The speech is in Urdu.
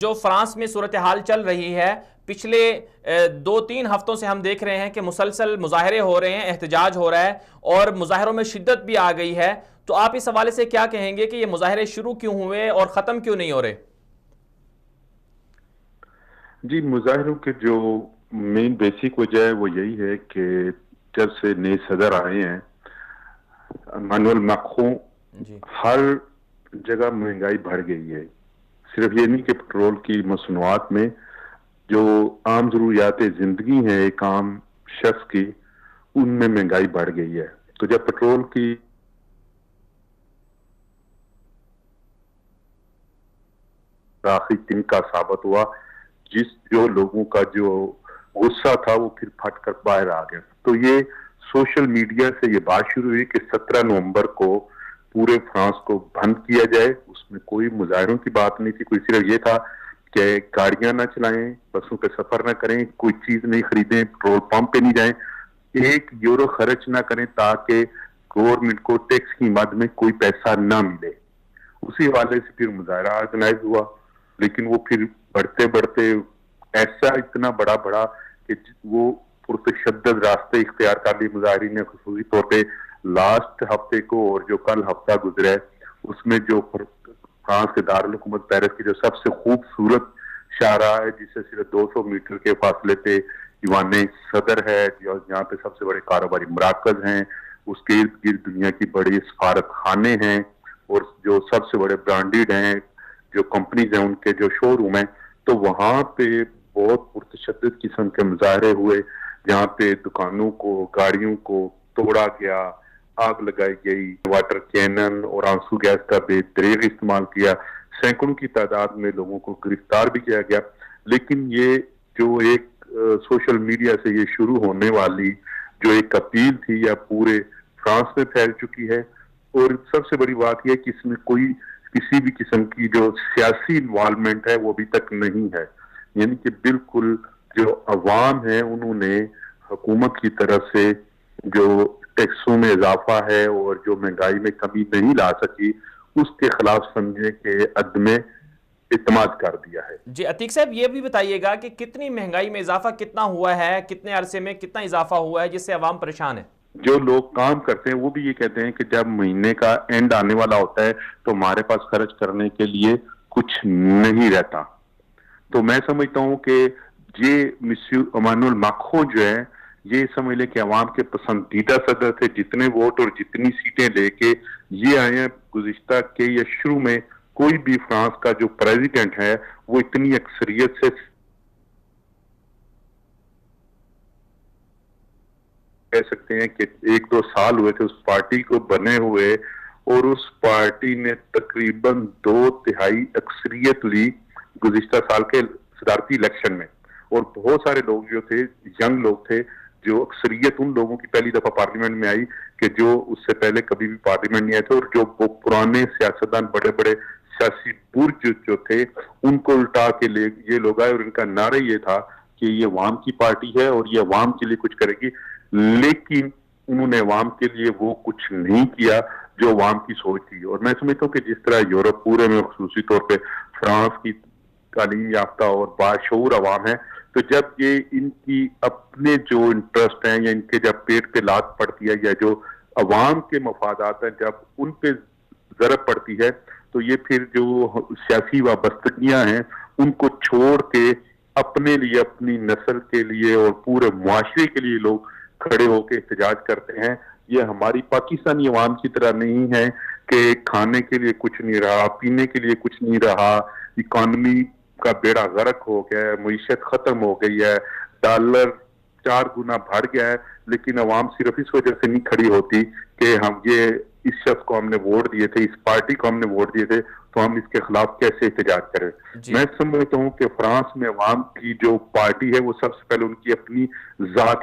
جو فرانس میں صورتحال چل رہی ہے پچھلے 2-3 ہفتوں سے ہم دیکھ رہے ہیں کہ مسلسل مظاہرے ہو رہے ہیں، احتجاج ہو رہا ہے اور مظاہروں میں شدت بھی آ گئی ہے۔ تو آپ اس حوالے سے کیا کہیں گے کہ یہ مظاہرے شروع کیوں ہوئے اور ختم کیوں نہیں ہو رہے؟ جی، مظاہروں کے جو مین بیسک وجہ ہے وہ یہی ہے کہ جب سے نئے صدر آئے ہیں مانوئل میکرون، جی ہر جگہ مہنگائی بڑھ گئی ہے۔ صرف یہ نہیں کہ پیٹرول کی مصنوعات میں جو عام ضروریات زندگی ہیں ایک عام شخص کی، ان میں مہنگائی بڑھ گئی ہے۔ تو جب پیٹرول کی آخری دن کا ثابت ہوا، جو لوگوں کا جو غصہ تھا وہ پھر پھٹ کر باہر آ گیا۔ تو یہ سوشل میڈیا سے یہ بات شروع ہوئی کہ 17 نومبر کو پورے فرانس کو بند کیا جائے۔ اس میں کوئی مظاہروں کی بات نہیں تھی، کوئی صرف یہ تھا کہ گاڑیاں نہ چلائیں، بسوں پہ سفر نہ کریں، کوئی چیز نہیں خریدیں، پیٹرول پمپ پہ نہیں جائیں، 1 یورو خرچ نہ کریں تاکہ گورنمنٹ کو ٹیکس کی مد میں کوئی پیسہ نہ ملے۔ اسی حوالے سے پھر مظاہرہ آرگنائز ہوا، لیکن وہ پھر بڑھتے بڑھتے ایسا اتنا بڑا کہ وہ پرتشدد راستے اختیار کر لیے مظاہرین نے، خصوصی طور پہ لاسٹ ہفتے کو اور جو کل ہفتہ گزرا ہے اس میں جو فرانس کے دارالحکومت پیرس کی جو سب سے خوبصورت شاہراہ ہے جس سے صرف 200 میٹر کے فاصلے پہ ایوان صدر ہے، جہاں پہ سب سے بڑے کاروباری مراکز ہیں، اس کے ارد گرد دنیا کی بڑی سفارت خانے ہیں اور جو سب سے بڑے برانڈیڈ ہیں جو کمپنیز ہیں ان کے جو شو روم ہیں، تو وہاں پہ بہت پرتشدد قسم کے مظاہرے ہوئے جہاں پہ دکانوں کو، گاڑیوں کو توڑا گیا، آگ لگائی گئی، واٹر کینن اور آنسو گیس کا بے دریغ استعمال کیا، سینکڑوں کی تعداد میں لوگوں کو گرفتار بھی کیا گیا۔ لیکن یہ جو ایک سوشل میڈیا سے یہ شروع ہونے والی جو ایک اپیل تھی یا پورے فرانس میں پھیل چکی ہے، اور سب سے بڑی بات یہ ہے کہ اس میں کوئی کسی بھی قسم کی جو سیاسی انوالومنٹ ہے وہ ابھی تک نہیں ہے، یعنی کہ بالکل جو عوام ہے انہوں نے حکومت کی طرف سے جو ٹیکسوں میں اضافہ ہے اور جو مہنگائی میں کمی نہیں لا سکی اس کے خلاف سمجھے کہ عدم اعتماد کر دیا ہے۔ جی عتیق صاحب، یہ بھی بتائیے گا کہ کتنی مہنگائی میں اضافہ کتنا ہوا ہے، کتنے عرصے میں کتنا اضافہ ہوا ہے جس سے عوام پریشان ہے؟ جو لوگ کام کرتے ہیں وہ بھی یہ کہتے ہیں کہ جب مہینے کا اینڈ آنے والا ہوتا ہے تو ہمارے پاس خرچ کرنے کے لیے کچھ نہیں رہتا۔ تو میں سمجھتا ہوں کہ یہ مسیو ایمانوئل میکرون جو ہے یہ سمجھ لے کہ عوام کے پسندیدہ صدر تھے، جتنے ووٹ اور جتنی سیٹیں لے کے یہ آئے ہیں گزشتہ کے یا شروع میں کوئی بھی فرانس کا جو پریزیڈنٹ ہے وہ اتنی اکثریت سے کہہ سکتے ہیں کہ 1-2 سال ہوئے تھے اس پارٹی کو بنے ہوئے، اور اس پارٹی نے تقریباً 2/3 اکثریت لی گزشتہ سال کے صدارتی الیکشن میں، اور بہت سارے لوگ جو تھے ینگ لوگ تھے جو اکثریت ان لوگوں کی پہلی دفعہ پارلیمنٹ میں آئی کہ جو اس سے پہلے کبھی بھی پارلیمنٹ نہیں آئے تھے، اور جو پرانے سیاستدان بڑے بڑے سیاسی برج جو تھے ان کو الٹا کے لے یہ لوگ آئے، اور ان کا نعرہ یہ تھا کہ یہ عوام کی پارٹی ہے اور یہ عوام کے لیے کچھ کرے گی۔ لیکن انہوں نے عوام کے لیے وہ کچھ نہیں کیا جو عوام کی سوچ تھی، اور میں سمجھتا ہوں کہ جس طرح یورپ پورے میں خصوصی طور پہ فرانس کی تعلیم یافتہ اور باشعور عوام ہے، تو جب یہ ان کی اپنے جو انٹرسٹ ہیں یا ان کے جب پیٹ پہ لات پڑتی ہے یا جو عوام کے مفادات ہیں جب ان پہ ضرب پڑتی ہے، تو یہ پھر جو سیاسی وابستگیاں ہیں ان کو چھوڑ کے اپنے لیے، اپنی نسل کے لیے اور پورے معاشرے کے لیے لوگ کھڑے ہو کے احتجاج کرتے ہیں۔ یہ ہماری پاکستانی عوام کی طرح نہیں ہے کہ کھانے کے لیے کچھ نہیں رہا، پینے کے لیے کچھ نہیں رہا، اکانومی کا بیڑا غرق ہو گیا ہے، معیشت ختم ہو گئی ہے، ڈالر 4 گنا بڑھ گیا ہے، لیکن عوام صرف اس وجہ سے نہیں کھڑی ہوتی کہ ہم یہ اس شخص کو ہم نے ووٹ دیے تھے، اس پارٹی کو ہم نے ووٹ دیے تھے تو ہم اس کے خلاف کیسے احتجاج کریں۔ جی میں سمجھتا ہوں کہ فرانس میں عوام کی جو پارٹی ہے وہ سب سے پہلے ان کی اپنی ذات